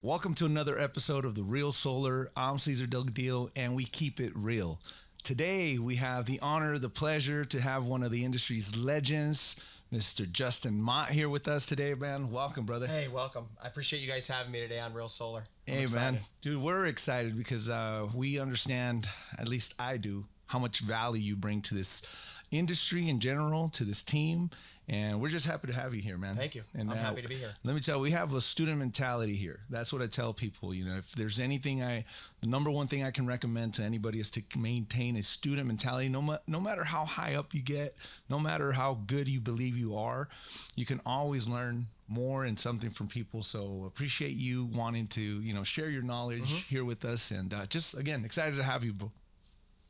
Welcome to another episode of The Real Solar. I'm Cesar Del Deal, and we keep it real. Today, we have the honor, the pleasure to have one of the industry's legends, Mr. Justin Mott, here with us today, man. Welcome, brother. Hey, welcome. I appreciate you guys having me today on Real Solar. Hey, man. Dude, we're excited because we understand, at least I do, how much value you bring to this industry in general, to this team. And we're just happy to have you here, man. Thank you. And I'm happy to be here. Let me tell you, we have a student mentality here. That's what I tell people. You know, if there's anything the number one thing I can recommend to anybody is to maintain a student mentality. No matter how high up you get, no matter how good you believe you are, you can always learn more and something from people. So appreciate you wanting to, share your knowledge here with us. And just, again, excited to have you, bro.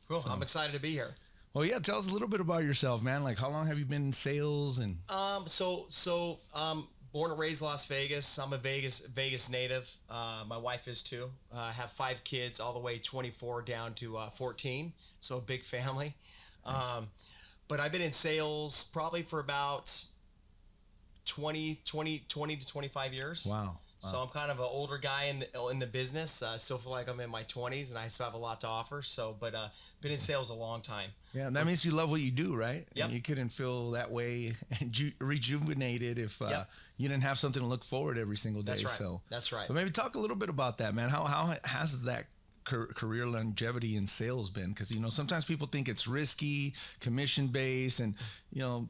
Cool. So, I'm excited to be here. Well, yeah, tell us a little bit about yourself, man. Like, how long have you been in sales? And Born and raised Las Vegas. I'm a Vegas native. My wife is too. I have 5 kids, all the way 24 down to 14. So a big family. Nice. But I've been in sales probably for about 20 to 25 years. Wow. So I'm kind of an older guy in the business. I still feel like I'm in my 20s, and I still have a lot to offer. But been in sales a long time. Yeah, that means you love what you do, right? Yep. And you couldn't feel that way rejuvenated if you didn't have something to look forward to every single day. That's right. So that's right. So maybe talk a little bit about that, man. How has that career longevity in sales been? Because sometimes people think it's risky, commission based, and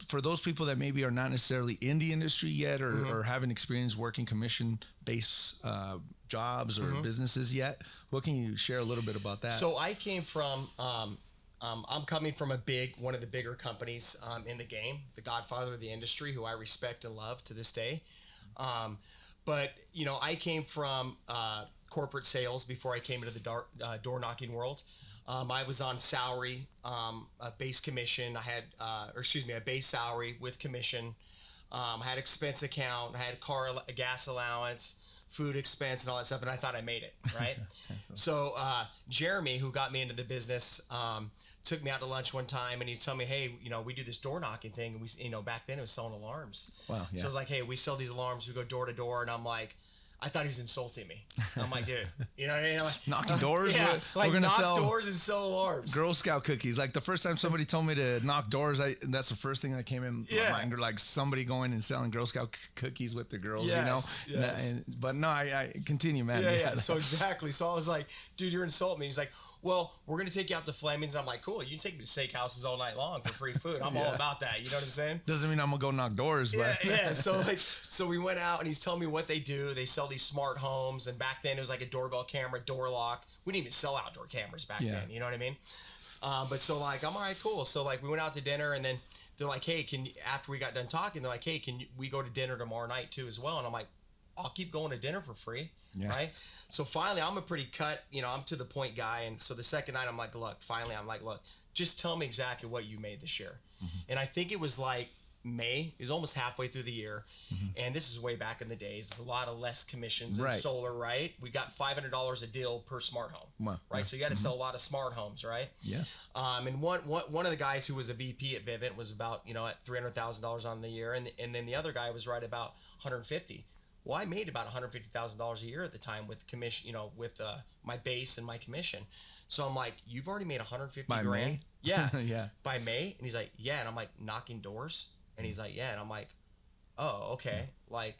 for those people that maybe are not necessarily in the industry yet or haven't experienced working commission based jobs or businesses yet, what can you share a little bit about that? So I came from I'm coming from one of the bigger companies in the game, the godfather of the industry, who I respect and love to this day. But I came from corporate sales before I came into the door knocking world. I was on salary, a base commission. I had, a base salary with commission. I had expense account. I had gas allowance, food expense, and all that stuff. And I thought I made it, right? So Jeremy, who got me into the business, took me out to lunch one time, and he's telling me, hey, we do this door knocking thing, and we, back then it was selling alarms. Wow. Yeah. So I was like, hey, we sell these alarms. We go door to door, and I'm like, I thought he was insulting me. I'm like, dude, you know what I mean? I'm like, knocking doors? Yeah, we're gonna knock sell doors and sell alarms. Girl Scout cookies. Like the first time somebody told me to knock doors, that's the first thing that came in my mind. Like somebody going and selling Girl Scout cookies with the girls, Yes. But no, I continue, man. Yeah. So exactly. So I was like, dude, you're insulting me. He's like, well, we're going to take you out to Fleming's. I'm like, cool. You can take me to steakhouses all night long for free food. I'm all about that. You know what I'm saying? Doesn't mean I'm going to go knock doors, but. Yeah. So we went out, and he's telling me what they do. They sell these smart homes. And back then it was like a doorbell camera, door lock. We didn't even sell outdoor cameras back then. You know what I mean? But so like, I'm all right, cool. So like we went out to dinner, and then they're like, hey, after we got done talking, they're like, hey, we go to dinner tomorrow night too as well? And I'm like, I'll keep going to dinner for free. Yeah. Right. So finally, I'm a pretty cut, I'm to the point guy. And so the second night, I'm like, look, just tell me exactly what you made this year. And I think it was like May. It was almost halfway through the year. And this is way back in the days. A lot of less commissions in solar, right? We got $500 a deal per smart home, right? Yeah. So you got to sell a lot of smart homes, right? Yeah. And one of the guys who was a VP at Vivint was about, at $300,000 on the year. And then the other guy was right about 150. Well, I made about $150,000 a year at the time with commission, with my base and my commission. So I'm like, you've already made 150 by grand. May? Yeah. Yeah. By May. And he's like, yeah. And I'm like, knocking doors. And he's like, yeah. And I'm like, oh, okay. Yeah. Like,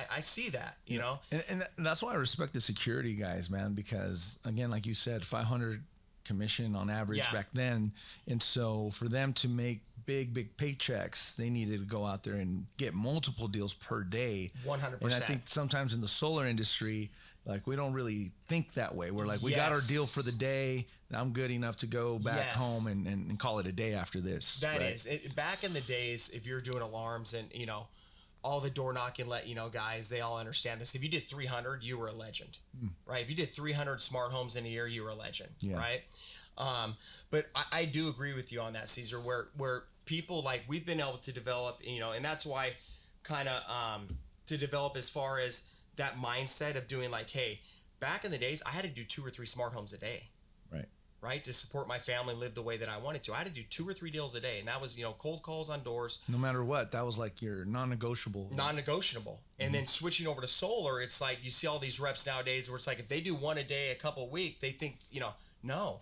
I see that, you know? And that's why I respect the security guys, man, because again, like you said, 500 commission on average back then. And so for them to make big paychecks, they needed to go out there and get multiple deals per day. 100%. And I think sometimes in the solar industry, like we don't really think that way. We're like, we got our deal for the day. I'm good enough to go back home and call it a day after this. That is. Back in the days, if you're doing alarms and, all the door knocking, guys, they all understand this. If you did 300, you were a legend, right? If you did 300 smart homes in a year, you were a legend, right? But I do agree with you on that, Cesar, where people, like, we've been able to develop, and that's why kind of to develop as far as that mindset of doing like, hey, back in the days, I had to do 2 or 3 smart homes a day. right? To support my family, live the way that I wanted to. I had to do 2 or 3 deals a day. And that was, cold calls on doors. No matter what, that was like your non-negotiable. Non-negotiable. And then switching over to solar, it's like you see all these reps nowadays where it's like if they do one a day, a couple a week, they think, no.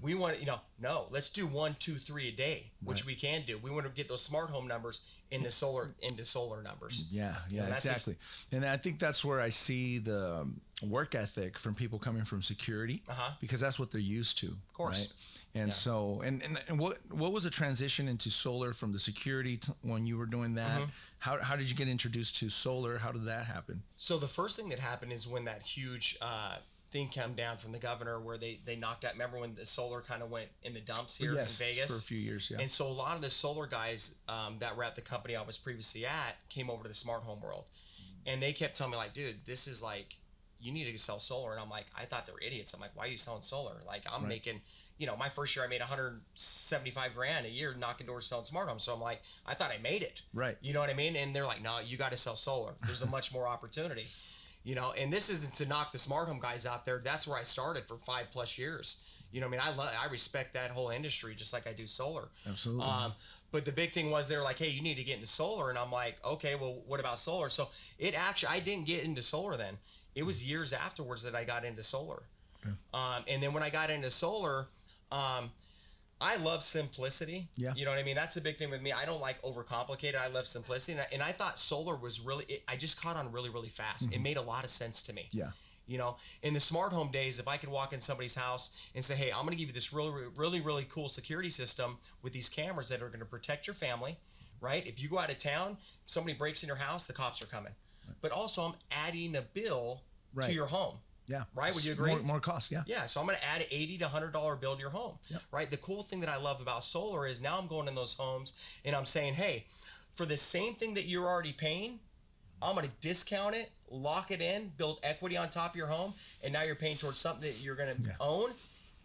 We want to, no, let's do 1, 2, 3 a day, which we can do. We want to get those smart home numbers into solar numbers. Yeah, exactly. And I think that's where I see the work ethic from people coming from security, because that's what they're used to. Of course. Right? And so, and what was the transition into solar from the security when you were doing that? How did you get introduced to solar? How did that happen? So the first thing that happened is when that huge thing came down from the governor where they knocked out, remember when the solar kind of went in the dumps here in Vegas? For a few years, yeah. And so a lot of the solar guys that were at the company I was previously at came over to the smart home world. And they kept telling me like, dude, this is like, you need to sell solar. And I'm like, I thought they were idiots. I'm like, why are you selling solar? Like I'm making, my first year I made $175,000 a year knocking doors selling smart homes. So I'm like, I thought I made it. Right. You know what I mean? And they're like, no, you got to sell solar. There's a much more opportunity. And this isn't to knock the smart home guys out there. That's where I started for 5+ years. I respect that whole industry just like I do solar. Absolutely. But the big thing was they're like, hey, you need to get into solar. And I'm like, okay, well, what about solar? So I didn't get into solar then. It was years afterwards that I got into solar. Okay. And then when I got into solar, I love simplicity. Yeah. You know what I mean? That's the big thing with me. I don't like overcomplicated. I love simplicity. And I thought solar was I just caught on really, really fast. It made a lot of sense to me. Yeah. In the smart home days, if I could walk in somebody's house and say, hey, I'm going to give you this really, really, really cool security system with these cameras that are going to protect your family, right? If you go out of town, if somebody breaks in your house, the cops are coming. Right. But also I'm adding a bill to your home. Yeah. Right? Would you agree? More cost, yeah. Yeah. So I'm going to add an $80 to $100 bill to your home. Yep. Right? The cool thing that I love about solar is now I'm going in those homes and I'm saying, hey, for the same thing that you're already paying, I'm going to discount it, lock it in, build equity on top of your home, and now you're paying towards something that you're going to own,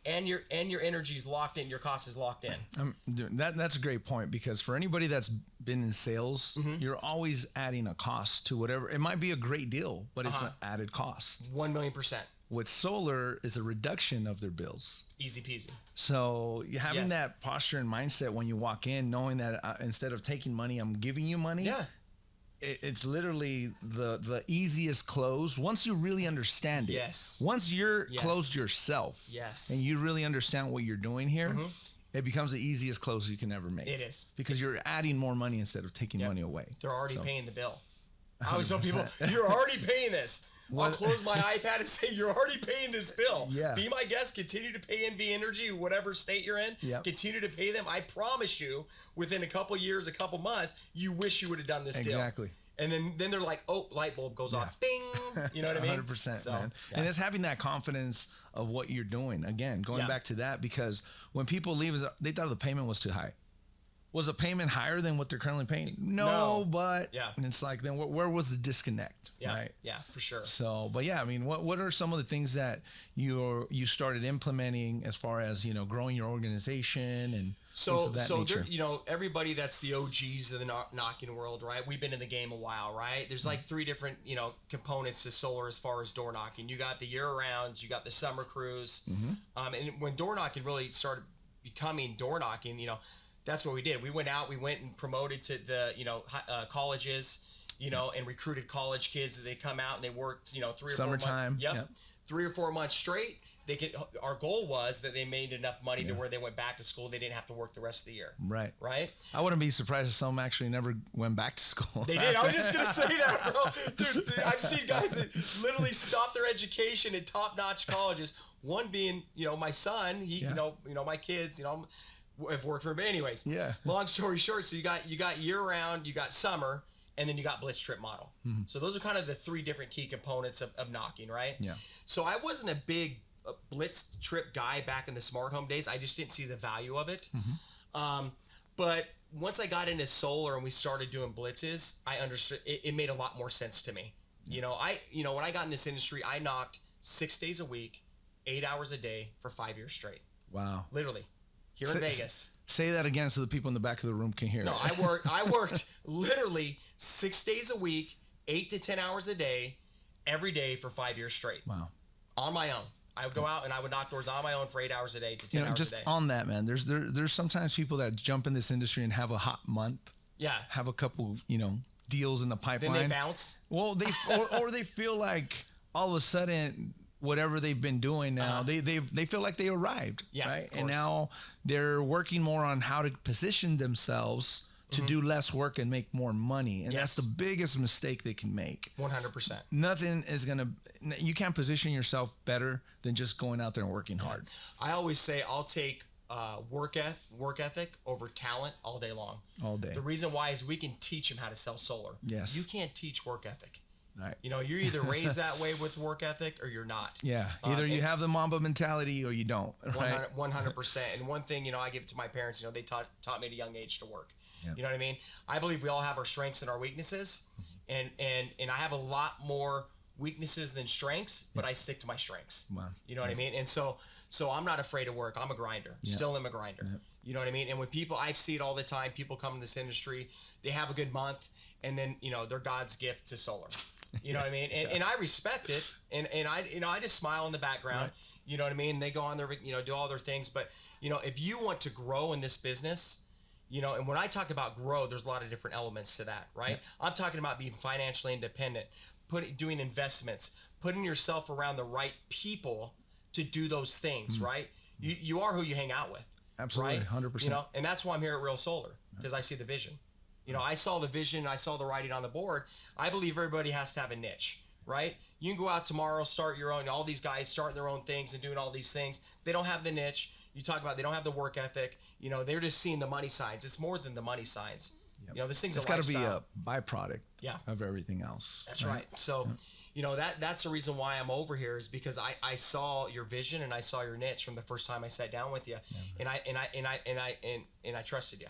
and your energy's locked in, your cost is locked in. That's a great point, because for anybody that's been in sales, you're always adding a cost to whatever. It might be a great deal, but it's an added cost. 1,000,000%. With solar is a reduction of their bills. Easy peasy. So having that posture and mindset when you walk in, knowing that instead of taking money, I'm giving you money. Yeah. It's literally the easiest close once you really understand it. Yes. Once you're closed yourself. Yes. And you really understand what you're doing here, it becomes the easiest close you can ever make. It is. Because you're adding more money instead of taking money away. They're already paying the bill. I always tell people, you're already paying this. I'll close my iPad and say, you're already paying this bill. Yeah. Be my guest. Continue to pay NV Energy, whatever state you're in. Yep. Continue to pay them. I promise you, within a couple years, a couple months, you wish you would have done this deal. Exactly. And then they're like, oh, light bulb goes off. Bing. You know what I mean? 100%, man. Yeah. And it's having that confidence of what you're doing. Again, going back to that, because when people leave, they thought the payment was too high. Was the payment higher than what they're currently paying? No. But and it's like, then where was the disconnect? Yeah, right? Yeah, for sure. So, but yeah, I mean, what are some of the things that you started implementing as far as growing your organization and things of that nature? Everybody that's the OGs of the knocking world, right? We've been in the game a while, right? There's like 3 different components to solar as far as door knocking. You got the year round, you got the summer cruise, and when door knocking really started becoming door knocking, that's what we did. We went out, we went and promoted to the, colleges, and recruited college kids that they come out and they worked, 3 or 4 months. Summertime. Yep. 3 or 4 months straight. Our goal was that they made enough money to where they went back to school. They didn't have to work the rest of the year. Right. Right. I wouldn't be surprised if some actually never went back to school. They did. I was just going to say that, bro. Dude, I've seen guys that literally stopped their education at top-notch colleges. One being, my son, my kids, have worked for him. But anyways, long story short, so you got year round, you got summer, and then you got blitz trip model. So those are kind of the 3 different key components of knocking, right? Yeah. So I wasn't a big blitz trip guy back in the smart home days. I just didn't see the value of it. But once I got into solar and we started doing blitzes, I understood it made a lot more sense to me. When I got in this industry, I knocked 6 days a week, 8 hours a day for 5 years straight. Wow. Literally. Here in Vegas. Say that again so the people in the back of the room can hear. No, I worked literally 6 days a week, 8 to 10 hours a day, every day for 5 years straight. Wow. On my own. I would go out and I would knock doors on my own for 8 hours a day to 10 hours just a day. on that, man, there's sometimes people that jump in this industry and have a hot month. Yeah. Have a couple, deals in the pipeline. Then they bounce. Well, or they feel like all of a sudden whatever they've been doing now, they feel like they arrived. Yeah, right. And now they're working more on how to position themselves to do less work and make more money. And that's the biggest mistake they can make. 100%. Nothing is you can't position yourself better than just going out there and working hard. I always say I'll take work ethic over talent all day long. All day. The reason why is we can teach them how to sell solar. Yes. You can't teach work ethic. Right. You're either raised that way with work ethic or you're not. Yeah. Either you have the Mamba mentality or you don't. Right? 100%. And one thing, I give it to my parents, they taught me at a young age to work. Yep. You know what I mean? I believe we all have our strengths and our weaknesses. And I have a lot more weaknesses than strengths, but I stick to my strengths. Wow. You know what I mean? And so I'm not afraid of work. I'm a grinder. Still am a grinder. You know what I mean? And when people, I see it all the time, people come in this industry, they have a good month, and then, they're God's gift to solar. You know what I mean? And I respect it. And I just smile in the background. Right. You know what I mean? They go on their, do all their things. But, if you want to grow in this business, and when I talk about grow, there's a lot of different elements to that, right? Yeah. I'm talking about being financially independent, doing investments, putting yourself around the right people to do those things, right? You are who you hang out with. Absolutely, right? 100%. And that's why I'm here at Real Solar, because I see the vision. I saw the vision, I saw the writing on the board. I believe everybody has to have a niche, right? You can go out tomorrow, start your own, all these guys starting their own things and doing all these things. They don't have the niche. You talk about they don't have the work ethic. They're just seeing the money signs. It's more than the money signs. Yep. This thing's it's got to be a byproduct of everything else. That's right. So, that's the reason why I'm over here is because I saw your vision and I saw your niche from the first time I sat down with you, and I trusted you.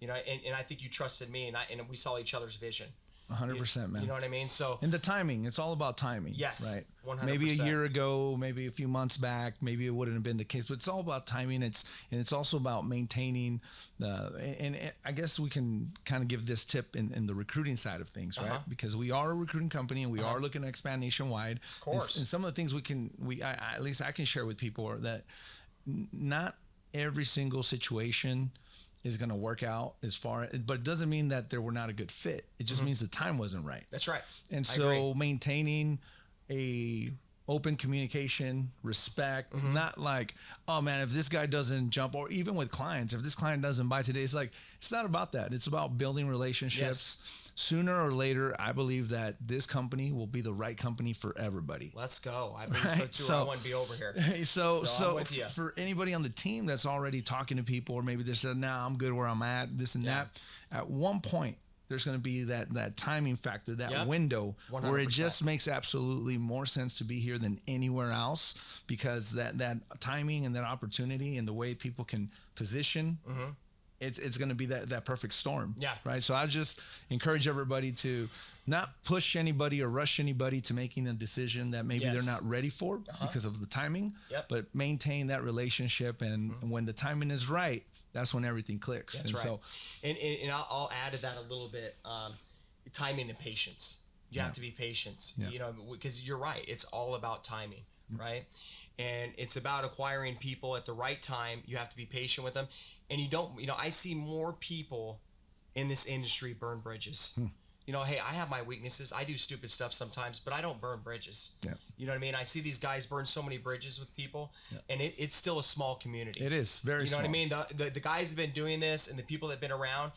And I think you trusted me, and we saw each other's vision. 100%, man. You know what I mean? So, and the timing, it's all about timing. Yes, right. 100%. Maybe a year ago, maybe a few months back, maybe it wouldn't have been the case. But it's all about timing. It's also about maintaining and I guess we can kind of give this tip in the recruiting side of things, right? Because we are a recruiting company and we are looking to expand nationwide. Of course. And some of the things at least I can share with people are that not every single situation is going to work out but it doesn't mean that they were not a good fit. It just means the time wasn't right. That's right. And so maintaining a open communication, respect, not like, oh man, if this guy doesn't jump, or even with clients, if this client doesn't buy today, it's not about that. It's about building relationships. Yes. Sooner or later, I believe that this company will be the right company for everybody. Let's go. I believe so too. So, I want to be over here. So I'm with you. For anybody on the team that's already talking to people, or maybe they said, nah, I'm good where I'm at, this and that. At one point, there's going to be that timing factor, that window 100%. Where it just makes absolutely more sense to be here than anywhere else, because that timing and that opportunity and the way people can position it's going to be that perfect storm. Yeah. Right. So I just encourage everybody to not push anybody or rush anybody to making a decision that maybe they're not ready for because of the timing, but maintain that relationship. And when the timing is right, that's when everything clicks. That's right. So, and I'll add to that a little bit, timing and patience. You have to be patient, because you're right. It's all about timing, right? And it's about acquiring people at the right time. You have to be patient with them. And you don't, I see more people in this industry burn bridges. Hey, I have my weaknesses. I do stupid stuff sometimes, but I don't burn bridges. Yeah. You know what I mean? I see these guys burn so many bridges with people, and it's still a small community. It is very small. You know what I mean? The guys have been doing this, and the people that have been around,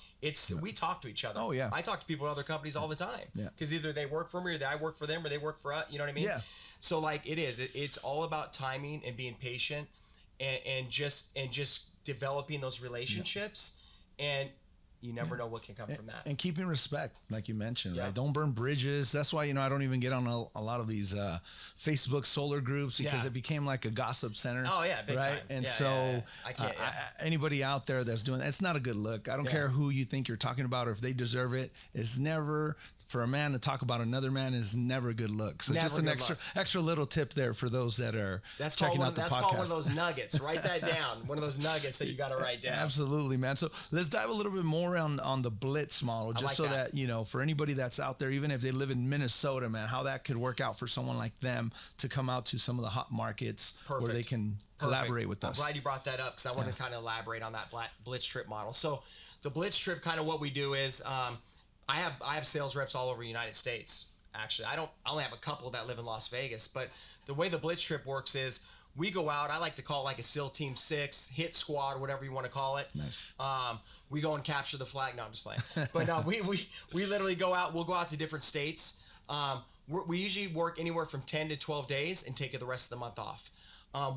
we talk to each other. Oh, yeah. I talk to people at other companies all the time. Yeah. Because either they work for me, or I work for them, or they work for us. You know what I mean? Yeah. So, it's all about timing and being patient and just developing those relationships, and you never know what can come from that. And keeping respect, like you mentioned, right? Don't burn bridges. That's why, I don't even get on a lot of these Facebook solar groups, because it became like a gossip center. Oh, yeah, big time. And I can't, anybody out there that's doing that, it's not a good look. I don't care who you think you're talking about or if they deserve it. It's never, for a man to talk about another man is never a good look. So just an extra little tip there for those that are checking out the podcast. That's called one of those nuggets. Write that down. One of those nuggets that you got to write down. Absolutely, man. So let's dive a little bit more more on the blitz model, just like so that, for anybody that's out there, even if they live in Minnesota, man, how that could work out for someone like them to come out to some of the hot markets where they can collaborate with us. I'm glad you brought that up, because I want to kind of elaborate on that blitz trip model. So the blitz trip, kind of what we do is, I have sales reps all over the United States. Actually, I only have a couple that live in Las Vegas, but the way the blitz trip works is we go out. I like to call it like a SEAL Team 6, hit squad, whatever you want to call it. Nice. We go and capture the flag. No, I'm just playing. But no, we literally go out. We'll go out to different states. We usually work anywhere from 10 to 12 days and take the rest of the month off.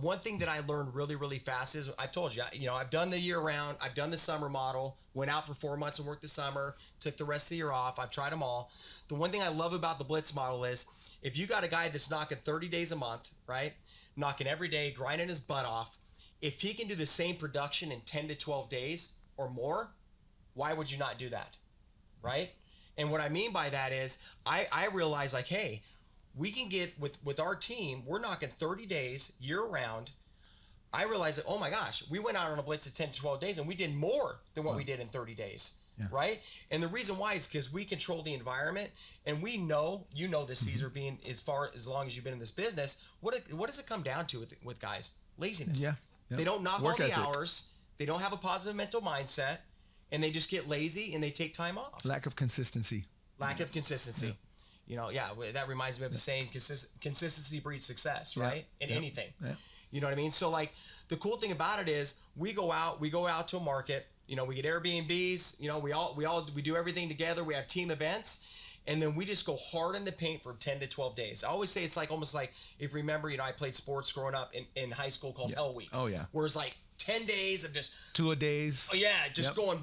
One thing that I learned really, really fast is, I've told you, I've done the year round, I've done the summer model, went out for 4 months and worked the summer, took the rest of the year off. I've tried them all. The one thing I love about the blitz model is, if you got a guy that's knocking 30 days a month, right? Knocking every day, grinding his butt off. If he can do the same production in 10 to 12 days or more, why would you not do that? Right? And what I mean by that is, I realize, like, hey, we can get with our team, we're knocking 30 days year round. I realized that, oh my gosh, we went out on a blitz at 10 to 12 days and we did more than what we did in 30 days. Yeah. Right? And the reason why is because we control the environment, and we know, this, these are being, as long as you've been in this business, what does it come down to with guys? Laziness. Yeah. They don't knock all the hours. They don't have a positive mental mindset, and they just get lazy and they take time off. Lack of consistency. Yeah. That reminds me of the saying, consistency breeds success, right? In anything. Yeah. You know what I mean? So, like, the cool thing about it is, we go out to a market, we get Airbnbs, we do everything together. We have team events, and then we just go hard in the paint for 10 to 12 days. I always say it's like, almost like, if you remember, I played sports growing up in high school called Hell Week. Oh, yeah. Where it's like 10 days of just 2-a-days. Oh, yeah. Just going,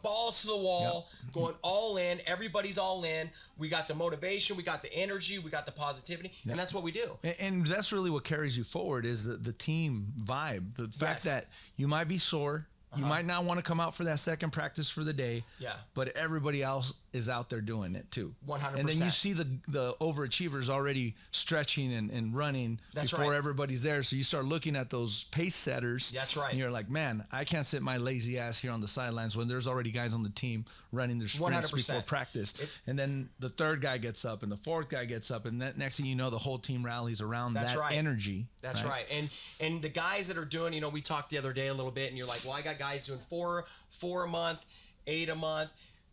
balls to the wall, going all in. Everybody's all in. We got the motivation, we got the energy, we got the positivity, and that's what we do. And that's really what carries you forward, is the team vibe. The fact that you might be sore, you might not want to come out for that second practice for the day, but everybody else is out there doing it too. 100%. And then you see the overachievers already stretching and running before everybody's there. So you start looking at those pace setters. That's right. And you're like, man, I can't sit my lazy ass here on the sidelines when there's already guys on the team running their sprints 100%. before practice. And then the third guy gets up and the fourth guy gets up, and that next thing you know, the whole team rallies around energy. That's right. And the guys that are doing, we talked the other day a little bit, and you're like, well, I got guys doing four a month, 8 a month.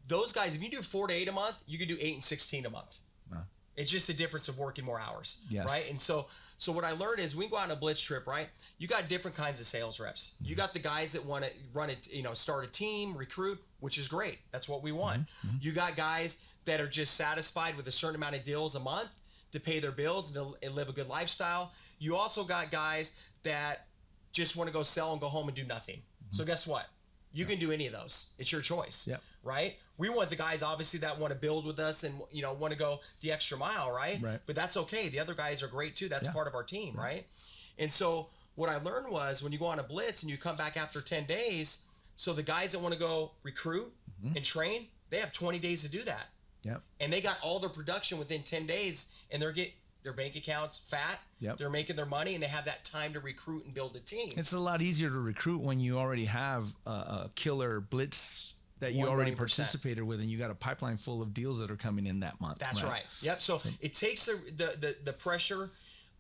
Those guys, if you do 4 to 8 a month, you can do 8 and 16 a month. Wow. It's just a difference of working more hours, right? And so what I learned is, we go out on a blitz trip, right? You got different kinds of sales reps. Mm-hmm. You got the guys that want to run it, start a team, recruit, which is great. That's what we want. Mm-hmm. You got guys that are just satisfied with a certain amount of deals a month to pay their bills and live a good lifestyle. You also got guys that just want to go sell and go home and do nothing. Mm-hmm. So guess what? You can do any of those. It's your choice, right? We want the guys, obviously, that want to build with us and, want to go the extra mile, right? But that's okay. The other guys are great too. That's part of our team, right? And so what I learned was, when you go on a blitz and you come back after 10 days, so the guys that want to go recruit and train, they have 20 days to do that. Yep. And they got all their production within 10 days, and their bank accounts fat. Yep. They're making their money, and they have that time to recruit and build a team. It's a lot easier to recruit when you already have a killer blitz that you 100%. Already participated with, and you got a pipeline full of deals that are coming in that month. That's right. Yep. So it takes the pressure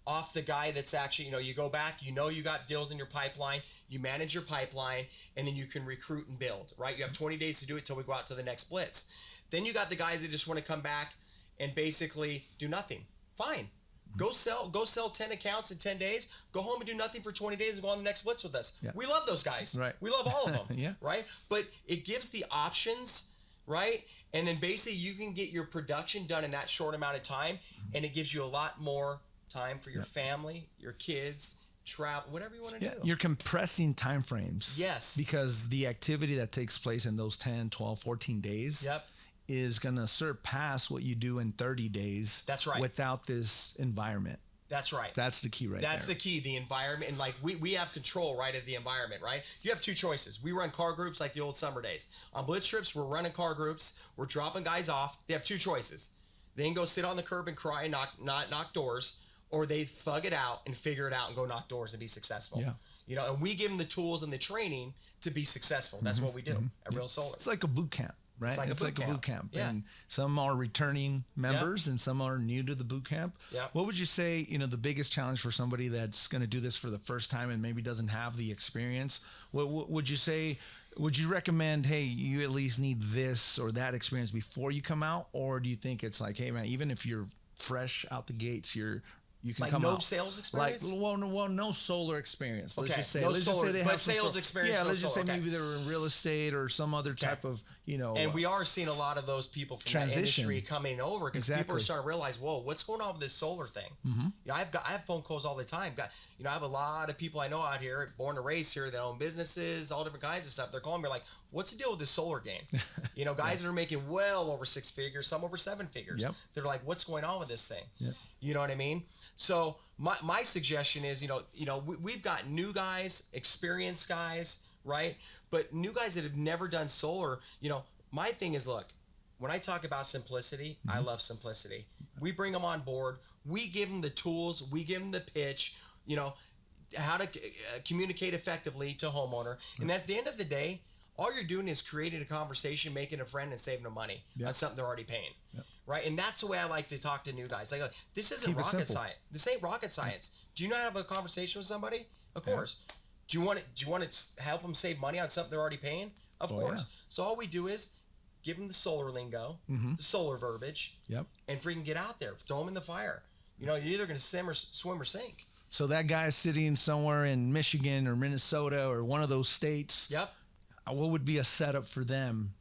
off the guy that's actually, you go back, you got deals in your pipeline, you manage your pipeline, and then you can recruit and build, right? You have 20 days to do it till we go out to the next blitz. Then you got the guys that just want to come back and basically do nothing. Fine. Go sell 10 accounts in 10 days, go home and do nothing for 20 days and go on the next blitz with us. Yeah. We love those guys. Right. We love all of them. Right? But it gives the options, right? And then basically you can get your production done in that short amount of time, and it gives you a lot more time for your family, your kids, travel, whatever you want to do. You're compressing time frames. Yes. Because the activity that takes place in those 10, 12, 14 days is going to surpass what you do in 30 days. That's right. Without this environment. That's right. That's the key right That's there. the key, the environment. And like we have control, right, of the environment, right? You have two choices. We run car groups like the old summer days. On blitz trips, we're running car groups. We're dropping guys off. They have two choices. They can go sit on the curb and cry and knock doors, or they thug it out and figure it out and go knock doors and be successful. Yeah. and we give them the tools and the training to be successful. That's what we do at Real Solar. It's like a boot camp, right? It's like a boot camp. Yeah. And some are returning members and some are new to the boot camp. Yeah. What would you say, the biggest challenge for somebody that's going to do this for the first time and maybe doesn't have the experience? What would you say? Would you recommend, hey, you at least need this or that experience before you come out? Or do you think it's like, hey, man, even if you're fresh out the gates, you can like come no out. sales experience? Like, no solar experience. Let's Okay, just say, no let's solar, just say they but have some sales experience. Yeah, no let's just solar, say okay. maybe they were in real estate or some other type of, And we are seeing a lot of those people from that transition. industry coming over because people are starting to realize, whoa, what's going on with this solar thing? I have phone calls all the time. I have a lot of people I know out here, born and raised here, that own businesses, all different kinds of stuff. They're calling me like, what's the deal with this solar game? Guys that are making well over 6 figures, some over 7 figures. Yep. They're like, what's going on with this thing? Yep. You know what I mean? So my suggestion is, we've got new guys, experienced guys, right? But new guys that have never done solar, my thing is, look, when I talk about simplicity, I love simplicity. We bring them on board. We give them the tools. We give them the pitch, how to communicate effectively to homeowner. And at the end of the day, all you're doing is creating a conversation, making a friend, and saving them money on something they're already paying. Yep. Right? And that's the way I like to talk to new guys. Like, this isn't rocket science. This ain't rocket science. Do you not have a conversation with somebody? Of course. Do you want to help them save money on something they're already paying? Of course. Yeah. So all we do is give them the solar lingo, the solar verbiage, and freaking get out there. Throw them in the fire. You're either going to swim or sink. So that guy's sitting somewhere in Michigan or Minnesota or one of those states. Yep. What would be a setup for them?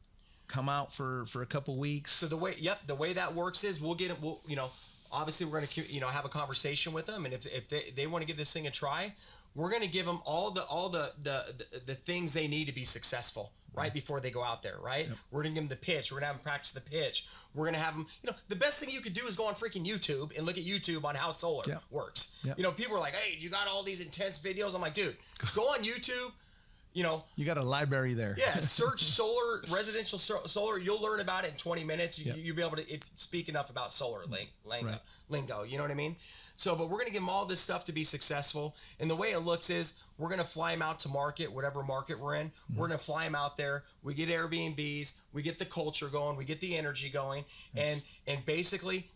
Come out for a couple weeks. So the way that works is obviously we're going to have a conversation with them, and if they want to give this thing a try, we're going to give them all the things they need to be successful right before they go out there, right? Yep. We're going to give them the pitch. We're going to have them practice the pitch. We're going to have them, the best thing you could do is go on freaking YouTube and look at YouTube on how solar works. Yep. People are like, hey, you got all these intense videos. I'm like, dude, go on YouTube. You got a library there. Yeah, search solar, residential solar. You'll learn about it in 20 minutes. You'll be able to speak enough about solar lingo. You know what I mean? So, but we're going to give them all this stuff to be successful. And the way it looks is we're going to fly them out to market, whatever market we're in. We're going to fly them out there. We get Airbnbs. We get the culture going. We get the energy going. Nice. And basically,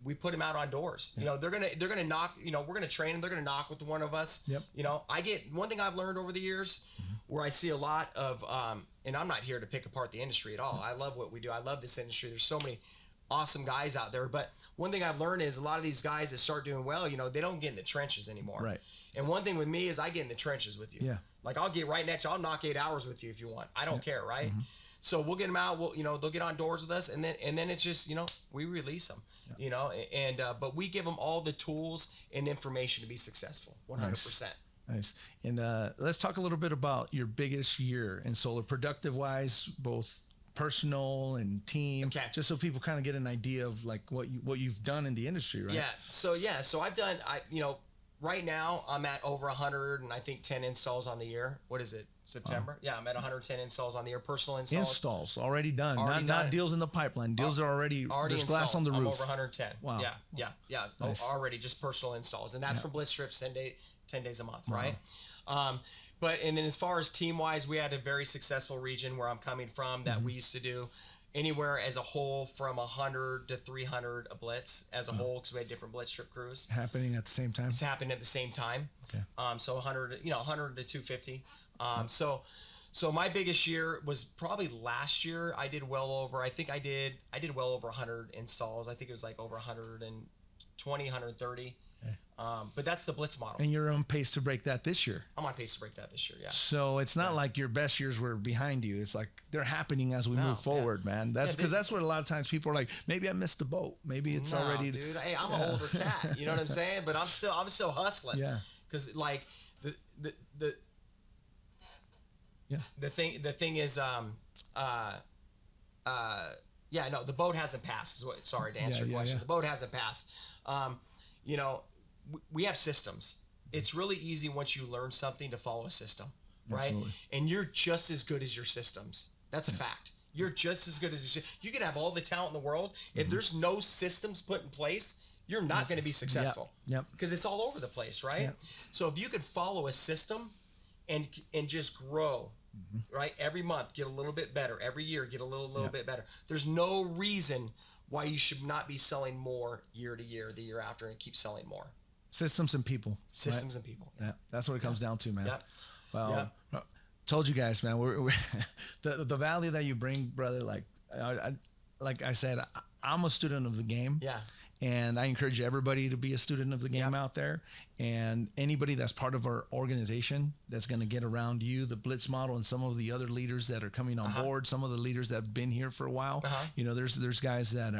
we put them out on doors. They're gonna knock. We're gonna train them. They're gonna knock with one of us. Yep. I get one thing I've learned over the years, where I see a lot of, and I'm not here to pick apart the industry at all. I love what we do. I love this industry. There's so many awesome guys out there. But one thing I've learned is a lot of these guys that start doing well, they don't get in the trenches anymore. Right. And one thing with me is I get in the trenches with you. Yeah. Like I'll get right next. I'll knock 8 hours with you if you want. I don't care. Right. Mm-hmm. So we'll get them out. They'll get on doors with us, and then it's just we release them. Yeah. But we give them all the tools and information to be successful. 100%. Nice. And let's talk a little bit about your biggest year in solar, productive wise, both personal and team. Okay. Just so people kind of get an idea of like what you've done in the industry, right? Yeah. So I've done. Right now I'm at over 100 and I think 10 installs on the year. What is it? September? Yeah, I'm at 110 installs on the year. Personal installs. Installs already done. Not deals in the pipeline. Deals are already there's installed. Glass on the roof. I'm over 110. Wow. Yeah. Nice. Already just personal installs, and that's from blitz strips 10 days a month, right? And then as far as team wise, we had a very successful region where I'm coming from that we used to do anywhere as a whole from 100 to 300 a blitz as a whole, because we had different blitz strip crews happening at the same time. It's happening at the same time. Okay. So 100 to 250. So my biggest year was probably last year. I did well over. I think I did well over 100 installs. I think it was like over 120, 130. But that's the blitz model. And you're on pace to break that this year. I'm on pace to break that this year, yeah. So it's not like your best years were behind you. It's like they're happening as we move forward, man. That's because that's what a lot of times people are like, maybe I missed the boat. Maybe it's already. Dude, hey, I'm an older cat. You know what I'm saying? But I'm still hustling. Yeah. Because like the thing is the boat hasn't passed. Sorry to answer your question. The boat hasn't passed. We have systems. It's really easy once you learn something to follow a system, right? Absolutely. And you're just as good as your systems. That's a fact. You're just as good as you can have all the talent in the world. If there's no systems put in place, you're not going to be successful. Yep. Because it's all over the place, right? Yep. So if you could follow a system and just grow, right? Every month, get a little bit better. Every year, get a little bit better. There's no reason why you should not be selling more year to year, the year after, and keep selling more. Systems and people. Systems and people. Yeah. That's what it comes down to, man. Yep. Well, told you guys, man, we're the value that you bring, brother, like I said, I'm a student of the game. Yeah. And I encourage everybody to be a student of the game out there. And anybody that's part of our organization that's going to get around you, the blitz model, and some of the other leaders that are coming on board, some of the leaders that have been here for a while. You know, there's guys that,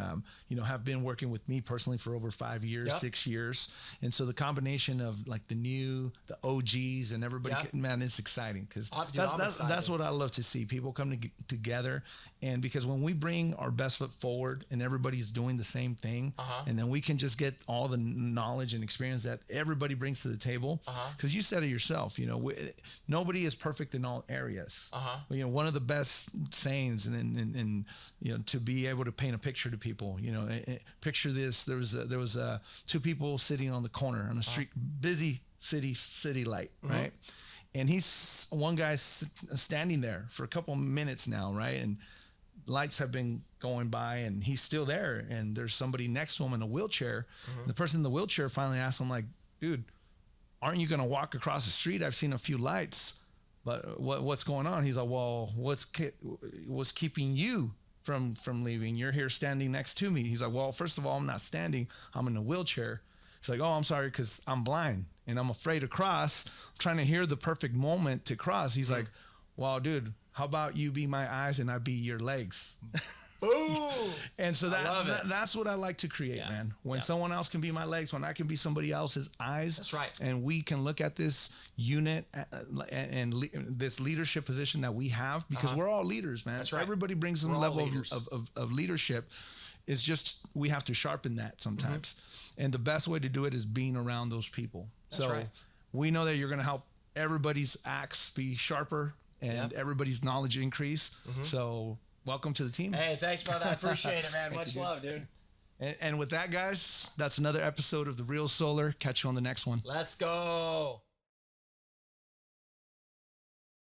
you know, have been working with me personally for over 5 years, 6 years. And so the combination of like the OGs and everybody, man, it's exciting because that's what I love to see. People come together. And because when we bring our best foot forward and everybody's doing the same thing, and then we can just get all the knowledge and experience that everybody brings to the table. Because you said it yourself, you know, nobody is perfect in all areas. You know, one of the best sayings, and you know, to be able to paint a picture to people, you know, picture this: there was two people sitting on the corner on a street, busy city light, right? And one guy's standing there for a couple minutes now, right? And lights have been going by and he's still there, and there's somebody next to him in a wheelchair. And the person in the wheelchair finally asked him, like, dude, aren't you going to walk across the street? I've seen a few lights, but what's going on? He's like, well, what's keeping you from leaving? You're here standing next to me. He's like, well, first of all, I'm not standing, I'm in a wheelchair. He's like, oh, I'm sorry, because I'm blind and I'm afraid to cross. I'm trying to hear the perfect moment to cross. He's like, well, dude, how about you be my eyes and I be your legs? Ooh. And so that's what I like to create, man. When someone else can be my legs, when I can be somebody else's eyes. That's right. And we can look at this unit and this leadership position that we have, because we're all leaders, man. That's right. Everybody brings some level of leadership. It's just we have to sharpen that sometimes. And the best way to do it is being around those people. That's right. We know that you're going to help everybody's axe be sharper and everybody's knowledge increase. So welcome to the team. Hey, thanks, brother. I appreciate it, man. Much love, dude. And with that, guys, that's another episode of The Real Solar. Catch you on the next one. Let's go.